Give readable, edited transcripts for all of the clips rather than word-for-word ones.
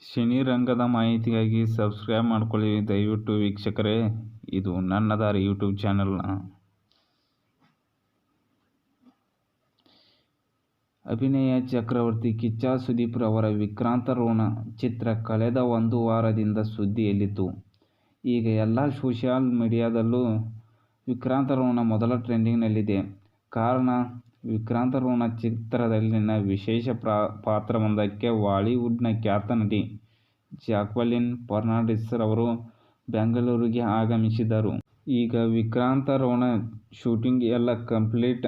Cine ರಂಗದ ಮಾಹಿತಿಗಾಗಿ subscribe ಮಾಡ್ಕೊಳ್ಳಿ ದಯವಿಟ್ಟು ವೀಕ್ಷಕರೇ. ಇದು ನನ್ನ ದಾರಿ ಯೂಟ್ಯೂಬ್ ಚಾನಲ್ನ ಅಭಿನಯ ಚಕ್ರವರ್ತಿ ಕಿಚ್ಚ ಸುದೀಪ್ ರವರ ವಿಕ್ರಾಂತ ರೋಣ ಚಿತ್ರ ಕಳೆದ ಒಂದು ವಾರದಿಂದ ಸುದ್ದಿಯಲ್ಲಿತ್ತು. ಈಗ ಎಲ್ಲ ಸೋಷಿಯಲ್ ಮೀಡಿಯಾದಲ್ಲೂ ವಿಕ್ರಾಂತ ರೋಣ ಮೊದಲ ಟ್ರೆಂಡಿಂಗ್ನಲ್ಲಿದೆ. ಕಾರಣ, ವಿಕ್ರಾಂತ ರೋಣ ಚಿತ್ರದಲ್ಲಿನ ವಿಶೇಷ ಪಾತ್ರವೊಂದಕ್ಕೆ ಬಾಲಿವುಡ್ನ ಖ್ಯಾತ ನಟಿ ಜಾಕ್ವಲಿನ್ ಫರ್ನಾಂಡಿಸ್ ರವರು ಬೆಂಗಳೂರಿಗೆ ಆಗಮಿಸಿದರು. ಈಗ ವಿಕ್ರಾಂತ ರೋಣ ಶೂಟಿಂಗ್ ಎಲ್ಲ ಕಂಪ್ಲೀಟ್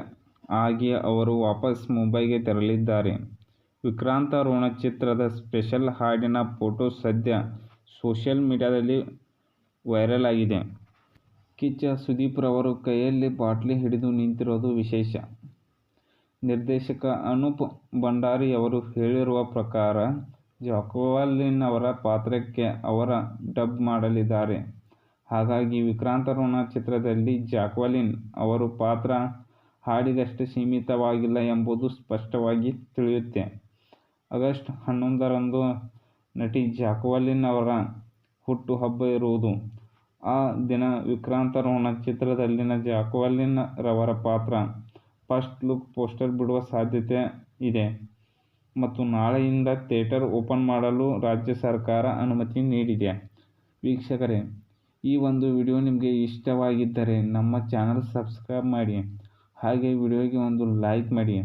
ಆಗಿ ಅವರು ವಾಪಸ್ ಮುಂಬೈಗೆ ತೆರಳಿದ್ದಾರೆ. ವಿಕ್ರಾಂತ ರೋಣ ಚಿತ್ರದ ಸ್ಪೆಷಲ್ ಹಾಡಿನ ಫೋಟೋ ಸದ್ಯ ಸೋಷಿಯಲ್ ಮೀಡಿಯಾದಲ್ಲಿ ವೈರಲ್ ಆಗಿದೆ. ಕಿಚ್ಚ ಸುದೀಪ್ ರವರು ಕೈಯಲ್ಲಿ ಬಾಟ್ಲಿ ಹಿಡಿದು ನಿಂತಿರೋದು ವಿಶೇಷ. ನಿರ್ದೇಶಕ ಅನೂಪ್ ಭಂಡಾರಿ ಅವರು ಹೇಳಿರುವ ಪ್ರಕಾರ, ಜಾಕ್ವಲಿನ್ ಅವರ ಪಾತ್ರಕ್ಕೆ ಅವರು ಡಬ್ ಮಾಡಲಿದ್ದಾರೆ. ಹಾಗಾಗಿ ವಿಕ್ರಾಂತ ರೋಣ ಚಿತ್ರದಲ್ಲಿ ಜಾಕ್ವಲಿನ್ ಅವರ ಪಾತ್ರ ಹಾಡಿಗಷ್ಟೇ ಸೀಮಿತವಾಗಿಲ್ಲ ಎಂಬುದು ಸ್ಪಷ್ಟವಾಗಿ ತಿಳಿಯುತ್ತೆ. ಆಗಸ್ಟ್ 11ರಂದು ನಟಿ ಜಾಕ್ವಲಿನ್ ಅವರ ಹುಟ್ಟುಹಬ್ಬ ಇರುವುದು. ಆ ದಿನ ವಿಕ್ರಾಂತ ರೋಣ ಚಿತ್ರದಲ್ಲಿನ ಜಾಕ್ವಲಿನ್ ರವರ ಪಾತ್ರ ಫಸ್ಟ್ ಲುಕ್ ಪೋಸ್ಟರ್ ಬಿಡುವ ಸಾಧ್ಯತೆ ಇದೆ ಮತ್ತು ನಾಳೆಯಿಂದ ಥಿಯೇಟರ್ ಓಪನ್ ಮಾಡಲು ರಾಜ್ಯ ಸರ್ಕಾರ ಅನುಮತಿ ನೀಡಿದೆ. ವೀಕ್ಷಕರೇ, ಈ ಒಂದು ವಿಡಿಯೋ ನಿಮಗೆ ಇಷ್ಟವಾಗಿದ್ದರೆ ನಮ್ಮ ಚಾನಲ್ ಸಬ್ಸ್ಕ್ರೈಬ್ ಮಾಡಿ, ಹಾಗೆ ವಿಡಿಯೋಗೆ ಒಂದು ಲೈಕ್ ಮಾಡಿ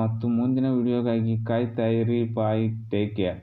ಮತ್ತು ಮುಂದಿನ ವಿಡಿಯೋಗಾಗಿ ಕಾಯ್ತಾ ಇರಿ. ಬಾಯ್, ಟೇಕ್ ಕೇರ್.